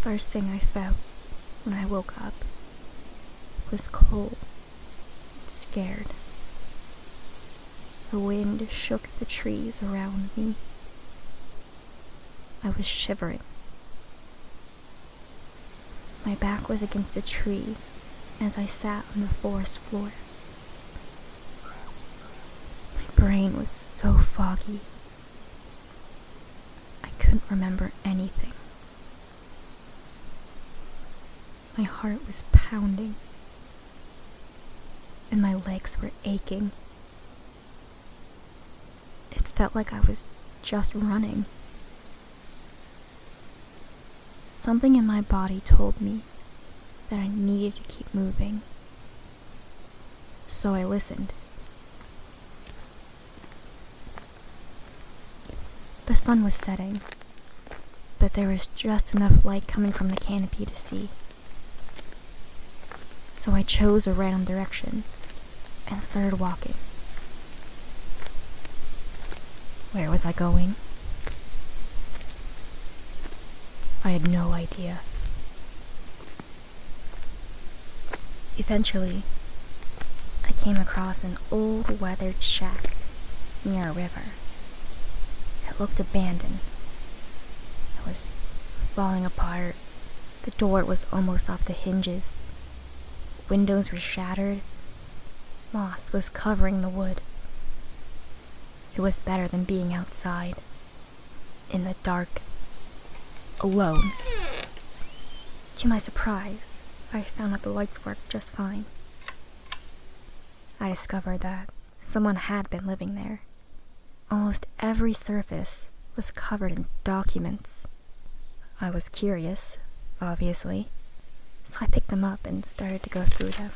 first thing I felt when I woke up was cold, scared. The wind shook the trees around me. I was shivering. My back was against a tree as I sat on the forest floor. My brain was so foggy. I couldn't remember anything. My heart was pounding, and my legs were aching. It felt like I was just running. Something in my body told me that I needed to keep moving. So I listened. The sun was setting, but there was just enough light coming from the canopy to see. So I chose a random direction and started walking. Where was I going? I had no idea. Eventually, I came across an old weathered shack near a river. It looked abandoned. It was falling apart. The door was almost off the hinges. Windows were shattered. Moss was covering the wood. It was better than being outside, in the dark, alone. To my surprise, I found out the lights worked just fine. I discovered that someone had been living there. Almost every surface was covered in documents. I was curious, obviously, so I picked them up and started to go through them.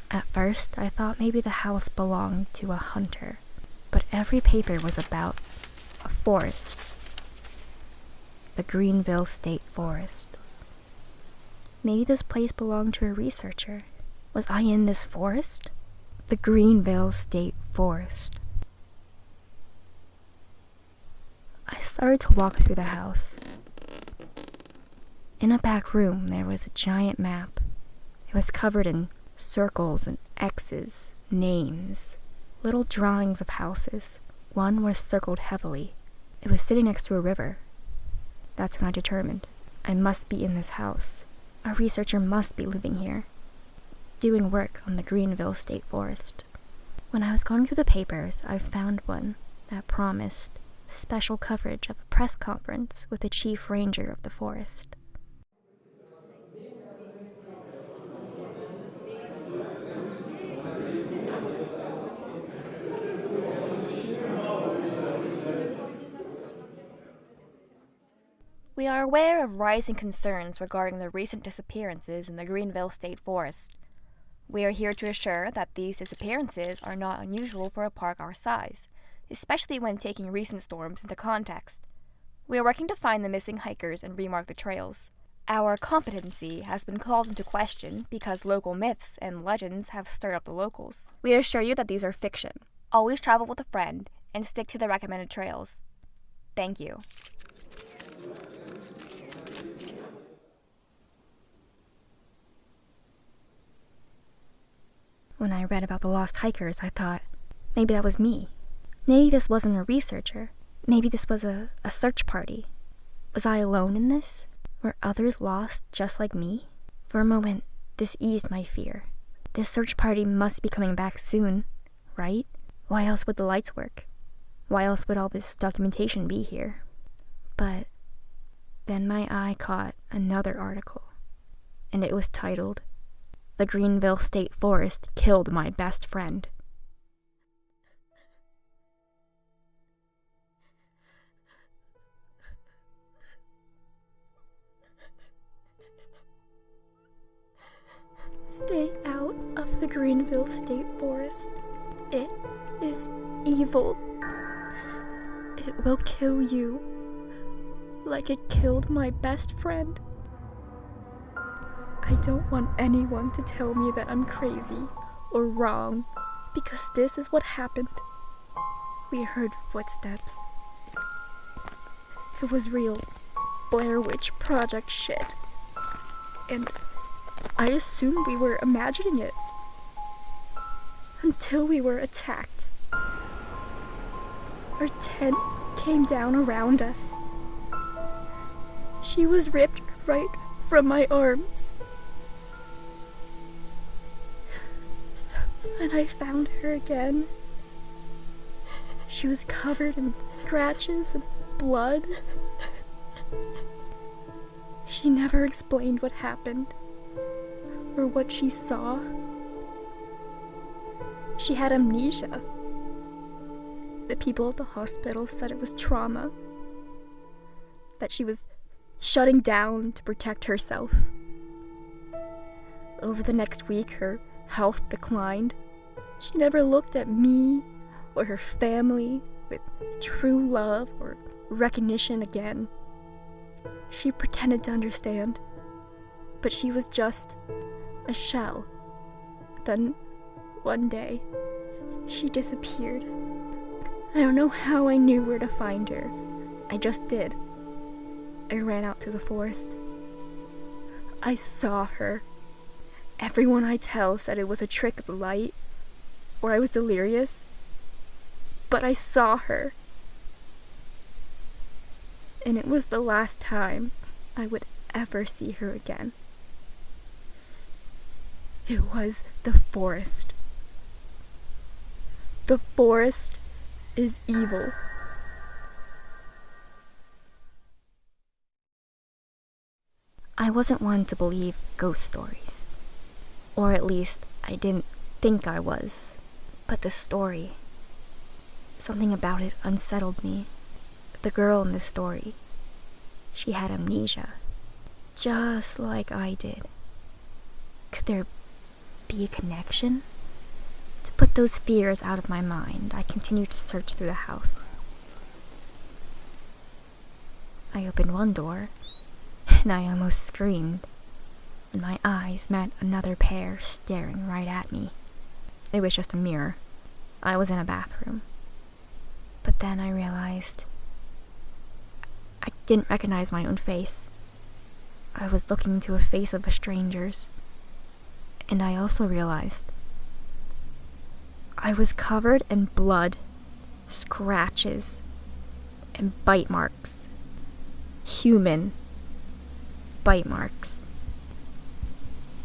At first, I thought maybe the house belonged to a hunter, but every paper was about a forest. The Greenville State Forest. Maybe this place belonged to a researcher. Was I in this forest? The Greenville State Forest. I started to walk through the house. In a back room, there was a giant map. It was covered in circles and X's, names, little drawings of houses. One was circled heavily. It was sitting next to a river. That's when I determined I must be in this house. A researcher must be living here, doing work on the Greenville State Forest. When I was going through the papers, I found one that promised special coverage of a press conference with the chief ranger of the forest. We are aware of rising concerns regarding the recent disappearances in the Greenville State Forest. We are here to assure that these disappearances are not unusual for a park our size, especially when taking recent storms into context. We are working to find the missing hikers and remark the trails. Our competency has been called into question because local myths and legends have stirred up the locals. We assure you that these are fiction. Always travel with a friend and stick to the recommended trails. Thank you. When I read about the lost hikers, I thought, maybe that was me. Maybe this wasn't a researcher. Maybe this was a search party. Was I alone in this? Were others lost just like me? For a moment, this eased my fear. This search party must be coming back soon, right? Why else would the lights work? Why else would all this documentation be here? But then my eye caught another article, and it was titled, "The Greenville State Forest Killed My Best Friend." Stay out of the Greenville State Forest. It is evil. It will kill you, like it killed my best friend. I don't want anyone to tell me that I'm crazy or wrong, because this is what happened. We heard footsteps. It was real. Blair Witch Project shit. And I assumed we were imagining it. Until we were attacked. Our tent came down around us. She was ripped right from my arms. When I found her again, she was covered in scratches and blood. She never explained what happened or what she saw. She had amnesia. The people at the hospital said it was trauma, that she was shutting down to protect herself. Over the next week, her health declined. She never looked at me or her family with true love or recognition again. She pretended to understand, but she was just a shell. Then, one day, she disappeared. I don't know how I knew where to find her. I just did. I ran out to the forest. I saw her. Everyone I tell said it was a trick of the light, or I was delirious. But I saw her. And it was the last time I would ever see her again. It was the forest. The forest is evil. I wasn't one to believe ghost stories. Or at least, I didn't think I was. But the story, something about it unsettled me. The girl in the story, she had amnesia, just like I did. Could there be a connection? To put those fears out of my mind, I continued to search through the house. I opened one door, and I almost screamed when my eyes met another pair staring right at me. It was just a mirror. I was in a bathroom. But then I realized I didn't recognize my own face. I was looking into a face of a stranger's. And I also realized I was covered in blood, scratches, and bite marks. Human bite marks.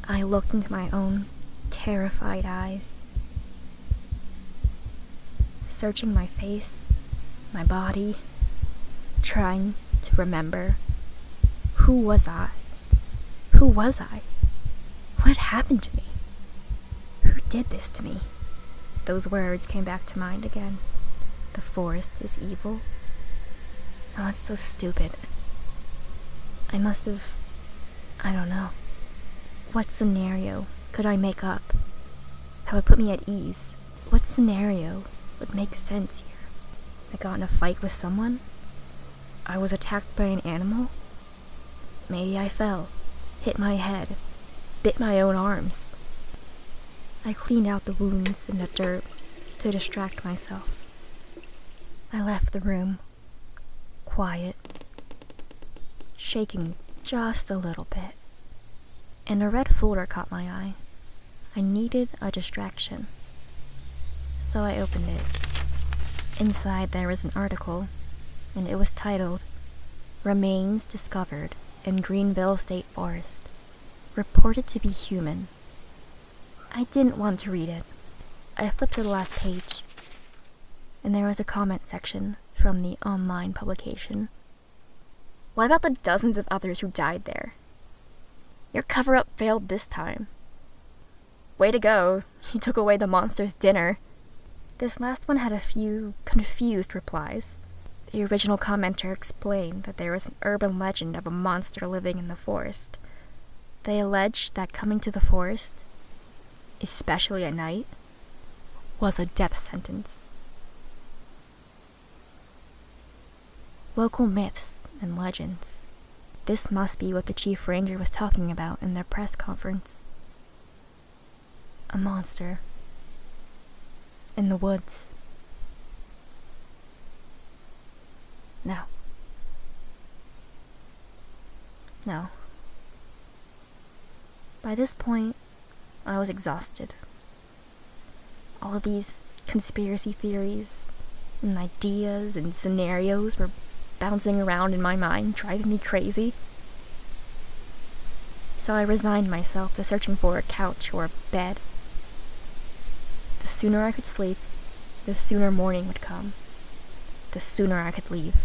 I looked into my own terrified eyes, searching my face, my body, trying to remember. Who was I? Who was I? What happened to me? Who did this to me? Those words came back to mind again. The forest is evil. Oh, it's so stupid. I don't know. What scenario could I make up that would put me at ease? What scenario would make sense here? I got in a fight with someone? I was attacked by an animal? Maybe I fell, hit my head, bit my own arms. I cleaned out the wounds in the dirt to distract myself. I left the room, quiet, shaking just a little bit, and a red folder caught my eye. I needed a distraction, so I opened it. Inside there was an article, and it was titled, "Remains Discovered in Greenville State Forest, Reported to be Human." I didn't want to read it. I flipped to the last page, and there was a comment section from the online publication. "What about the dozens of others who died there? Your cover-up failed this time. Way to go, you took away the monster's dinner." This last one had a few confused replies. The original commenter explained that there was an urban legend of a monster living in the forest. They alleged that coming to the forest, especially at night, was a death sentence. Local myths and legends. This must be what the chief ranger was talking about in their press conference. A monster. In the woods. No. No. By this point, I was exhausted. All of these conspiracy theories and ideas and scenarios were bouncing around in my mind, driving me crazy. So I resigned myself to searching for a couch or a bed. The sooner I could sleep, the sooner morning would come. The sooner I could leave.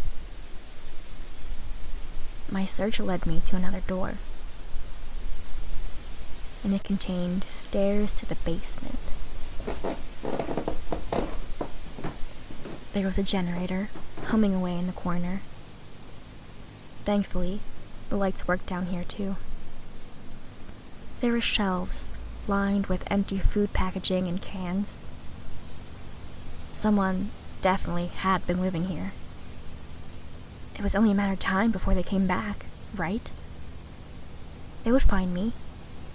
My search led me to another door, and it contained stairs to the basement. There was a generator humming away in the corner. Thankfully, the lights worked down here too. There were shelves lined with empty food packaging and cans. Someone definitely had been living here. It was only a matter of time before they came back, right? They would find me.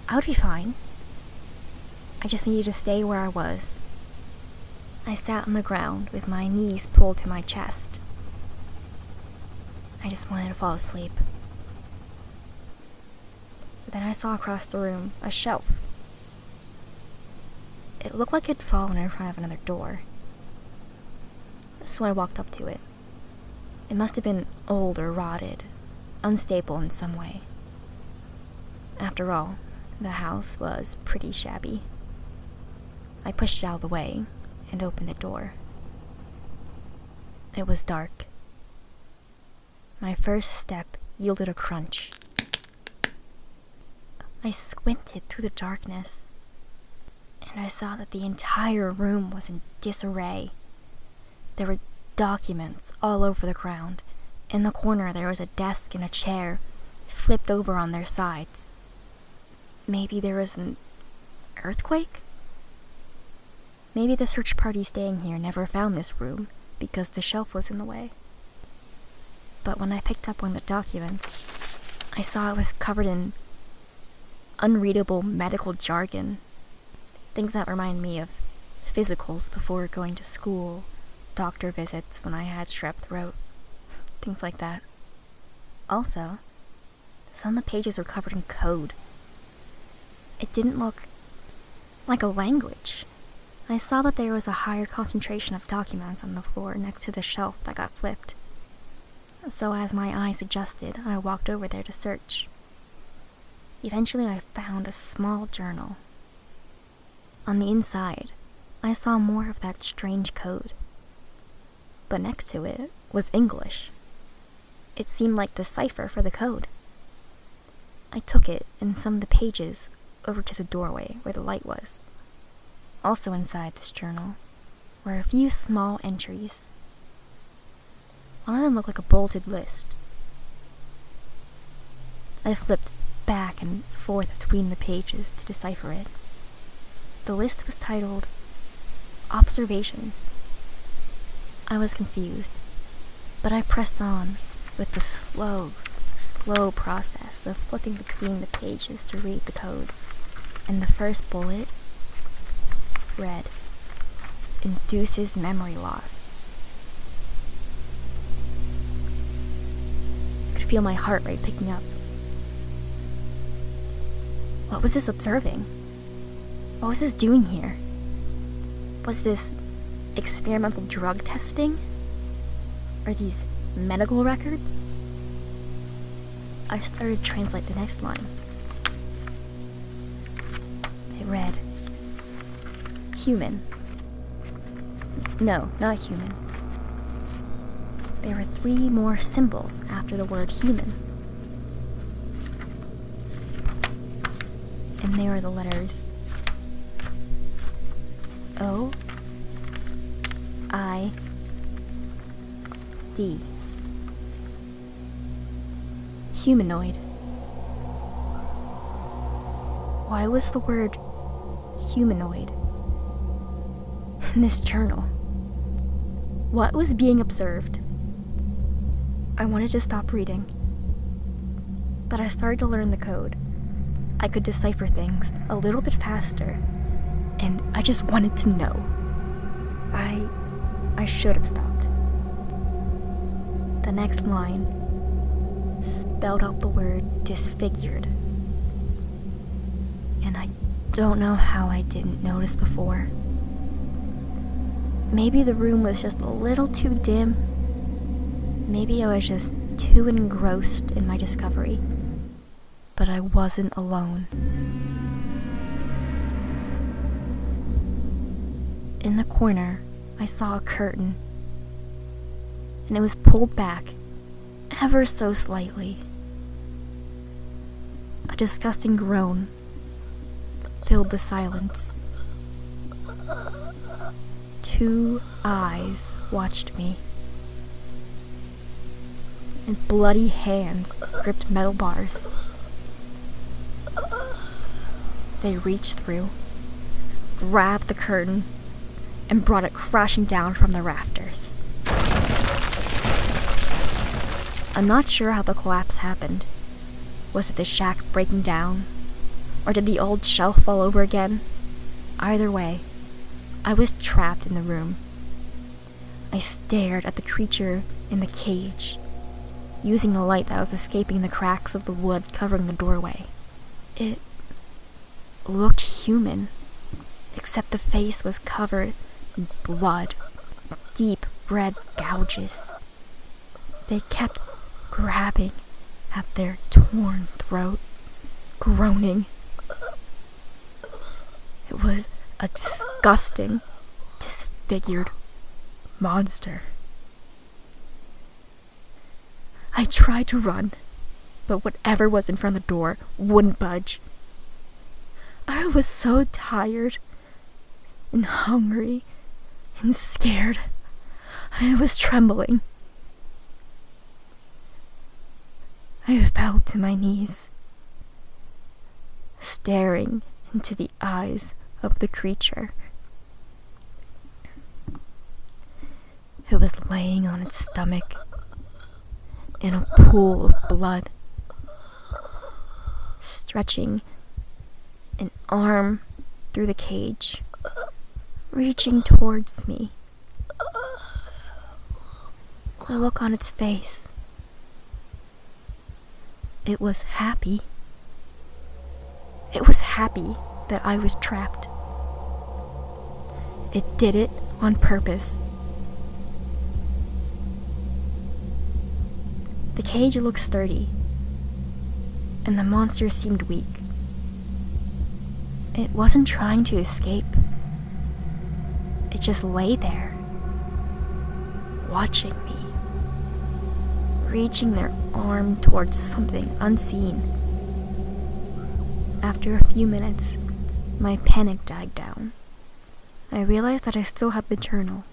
I would be fine. I just needed to stay where I was. I sat on the ground with my knees pulled to my chest. I just wanted to fall asleep. But then I saw across the room a shelf. It looked like it had fallen in front of another door. So I walked up to it. It must have been old or rotted, unstable in some way. After all, the house was pretty shabby. I pushed it out of the way and opened the door. It was dark. My first step yielded a crunch. I squinted through the darkness, and I saw that the entire room was in disarray. There were documents all over the ground. In the corner there was a desk and a chair, flipped over on their sides. Maybe there was an earthquake? Maybe the search party staying here never found this room because the shelf was in the way. But when I picked up one of the documents, I saw it was covered in unreadable medical jargon. Things that remind me of physicals before going to school, doctor visits when I had strep throat, things like that. Also, some of the pages were covered in code. It didn't look like a language. I saw that there was a higher concentration of documents on the floor next to the shelf that got flipped. So as my eyes adjusted, I walked over there to search. Eventually I found a small journal. On the inside, I saw more of that strange code. But next to it was English. It seemed like the cipher for the code. I took it and some of the pages over to the doorway where the light was. Also inside this journal were a few small entries. One of them looked like a bolted list. I flipped back and forth between the pages to decipher it. The list was titled Observations. I was confused, but I pressed on with the slow process of flipping between the pages to read the code. And the first bullet read, induces memory loss. I could feel my heart rate picking up. What was this observing? What was this doing here? Was this experimental drug testing? Are these medical records? I started to translate the next line. It read, human. No, not human. There were 3 more symbols after the word human. And they were the letters O, I, D. Humanoid. Why was the word humanoid in this journal? What was being observed? I wanted to stop reading, but I started to learn the code. I could decipher things a little bit faster, and I just wanted to know. I should have stopped. The next line spelled out the word disfigured. And I don't know how I didn't notice before. Maybe the room was just a little too dim. Maybe I was just too engrossed in my discovery. But I wasn't alone. In the corner, I saw a curtain, and it was pulled back ever so slightly. A disgusting groan filled the silence. 2 eyes watched me, and bloody hands gripped metal bars. They reached through, grabbed the curtain, and brought it crashing down from the rafters. I'm not sure how the collapse happened. Was it the shack breaking down? Or did the old shelf fall over again? Either way, I was trapped in the room. I stared at the creature in the cage, using the light that was escaping the cracks of the wood covering the doorway. It looked human, except the face was covered in blood, deep red gouges. They kept grabbing at their torn throat, groaning. It was a disgusting, disfigured monster. I tried to run, but whatever was in front of the door wouldn't budge. I was so tired and hungry and scared. I was trembling. I fell to my knees, staring into the eyes of the creature. It was laying on its stomach in a pool of blood, stretching an arm through the cage, reaching towards me. The look on its face, it was happy. It was happy that I was trapped. It did it on purpose. The cage looked sturdy, and the monster seemed weak. It wasn't trying to escape. It just lay there, watching me, reaching their arm towards something unseen. After a few minutes, my panic died down. I realized that I still had the journal,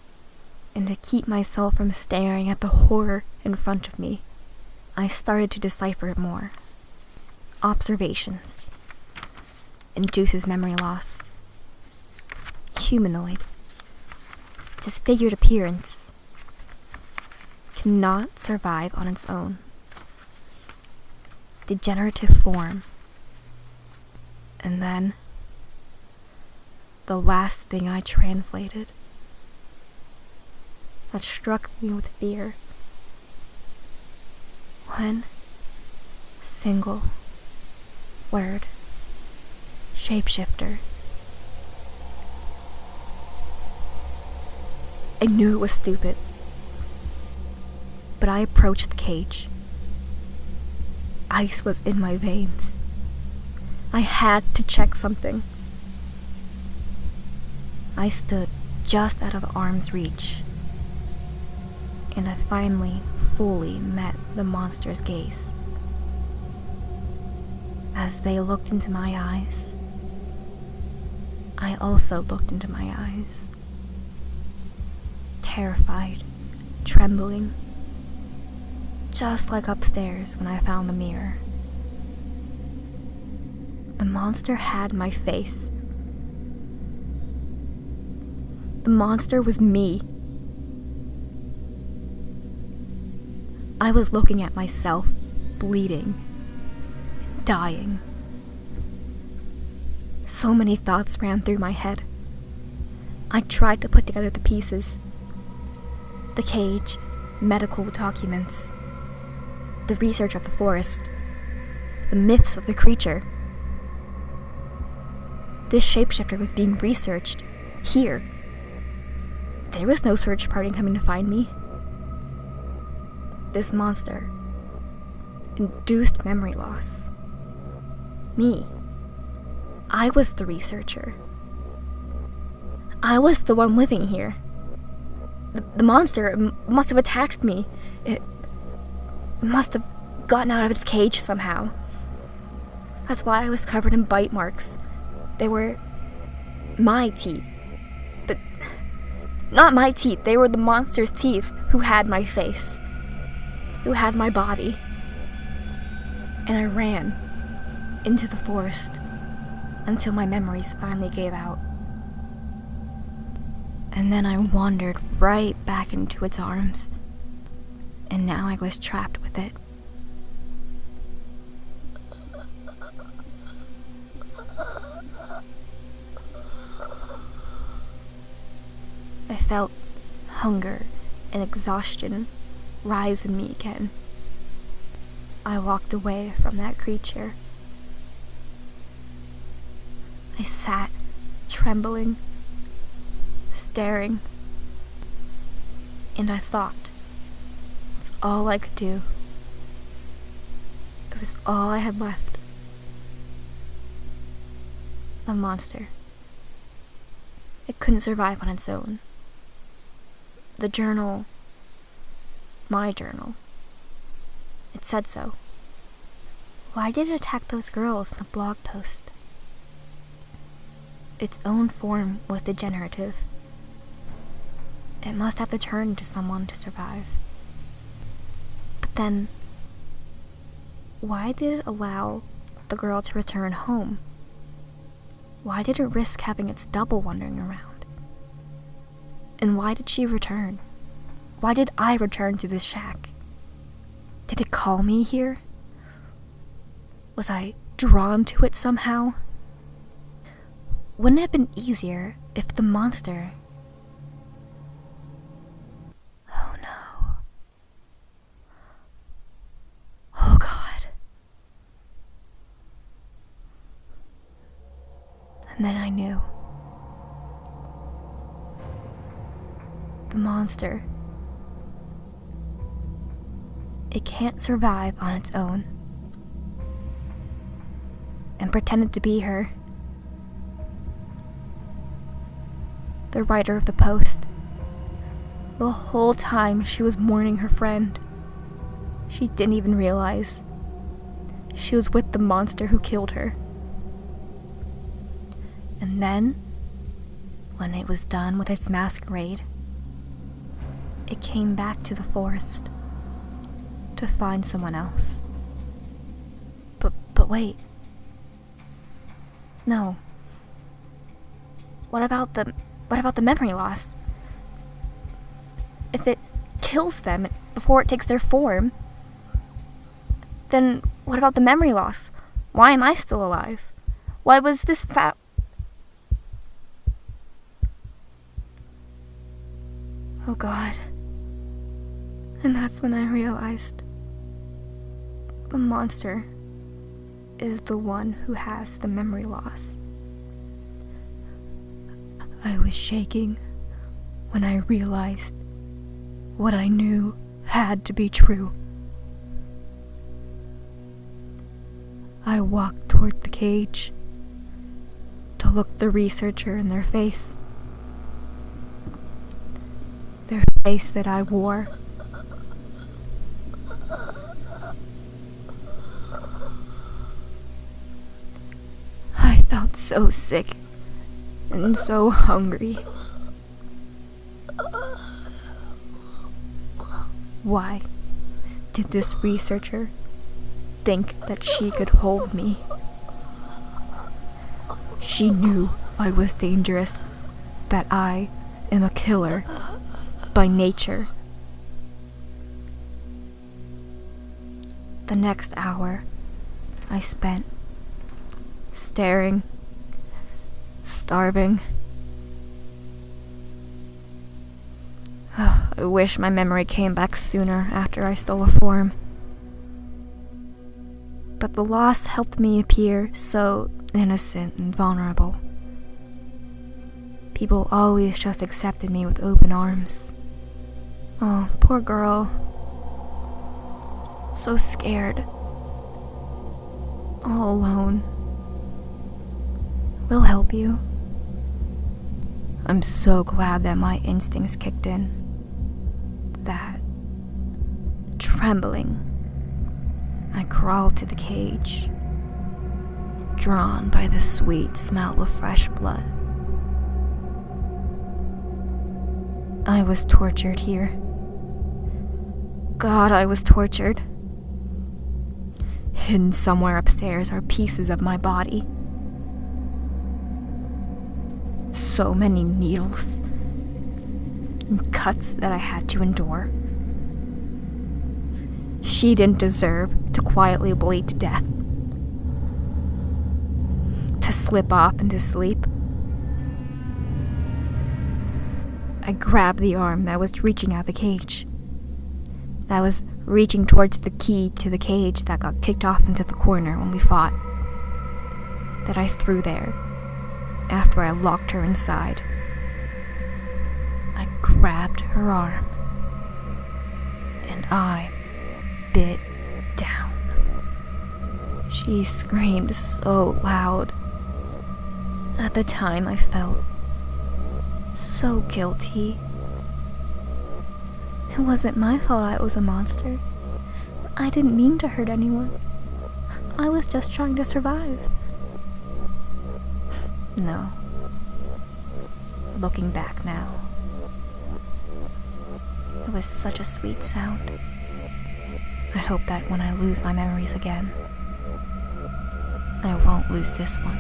and to keep myself from staring at the horror in front of me, I started to decipher it more. Observations. Induces memory loss. Humanoid. Disfigured appearance. Cannot survive on its own. Degenerative form. And then, the last thing I translated that struck me with fear. One single word. Shapeshifter. I knew it was stupid, but I approached the cage. Ice was in my veins. I had to check something. I stood just out of arm's reach, and I finally fully met the monster's gaze. As they looked into my eyes, I also looked into my eyes. Terrified, trembling, just like upstairs when I found the mirror. The monster had my face. The monster was me. I was looking at myself, bleeding, dying. So many thoughts ran through my head. I tried to put together the pieces. The cage, medical documents. the research of the forest, the myths of the creature. This shapeshifter was being researched here. There was no search party coming to find me. This monster induced memory loss. Me. I was the researcher. I was the one living here. The monster must have attacked me. It must have gotten out of its cage somehow. That's why I was covered in bite marks. They were my teeth. But not my teeth. They were the monster's teeth who had my face, who had my body. And I ran into the forest until my memories finally gave out. And then I wandered right back into its arms, and now I was trapped with it. I felt hunger and exhaustion rise in me again. I walked away from that creature. I sat, trembling, staring, and I thought, it's all I could do. It was all I had left. The monster. It couldn't survive on its own. The journal, my journal, it said so. Why did it attack those girls in the blog post? Its own form was degenerative. It must have to turn into someone to survive. But then, why did it allow the girl to return home? Why did it risk having its double wandering around? And why did she return? Why did I return to this shack? Did it call me here? Was I drawn to it somehow? Wouldn't it have been easier if the monster... Oh no. Oh God. And then I knew. The monster. It can't survive on its own. And pretended to be her. The writer of the post. The whole time she was mourning her friend. She didn't even realize. She was with the monster who killed her. And then, when it was done with its masquerade, it came back to the forest to find someone else. But wait. No. What about the memory loss? If it kills them before it takes their form, then what about the memory loss? Why am I still alive? Why was this Oh God. And that's when I realized the monster is the one who has the memory loss. I was shaking when I realized what I knew had to be true. I walked toward the cage to look the researcher in their face. Their face that I wore. I felt so sick and so hungry. Why did this researcher think that she could hold me? She knew I was dangerous, that I am a killer by nature. The next hour I spent staring, starving. I wish my memory came back sooner after I stole a form. But the loss helped me appear so innocent and vulnerable. People always just accepted me with open arms. Oh, poor girl. So scared. All alone. We'll help you. I'm so glad that my instincts kicked in. That trembling, I crawled to the cage, drawn by the sweet smell of fresh blood. I was tortured here. God, I was tortured. Hidden somewhere upstairs are pieces of my body. So many needles and cuts that I had to endure. She didn't deserve to quietly bleed to death. To slip off into sleep. I grabbed the arm that was reaching out the cage. That was reaching towards the key to the cage that got kicked off into the corner when we fought. That I threw there after I locked her inside. I grabbed her arm and I bit down. She screamed so loud. At the time, I felt so guilty. It wasn't my fault I was a monster. I didn't mean to hurt anyone. I was just trying to survive. No. Looking back now, it was such a sweet sound. I hope that when I lose my memories again, I won't lose this one.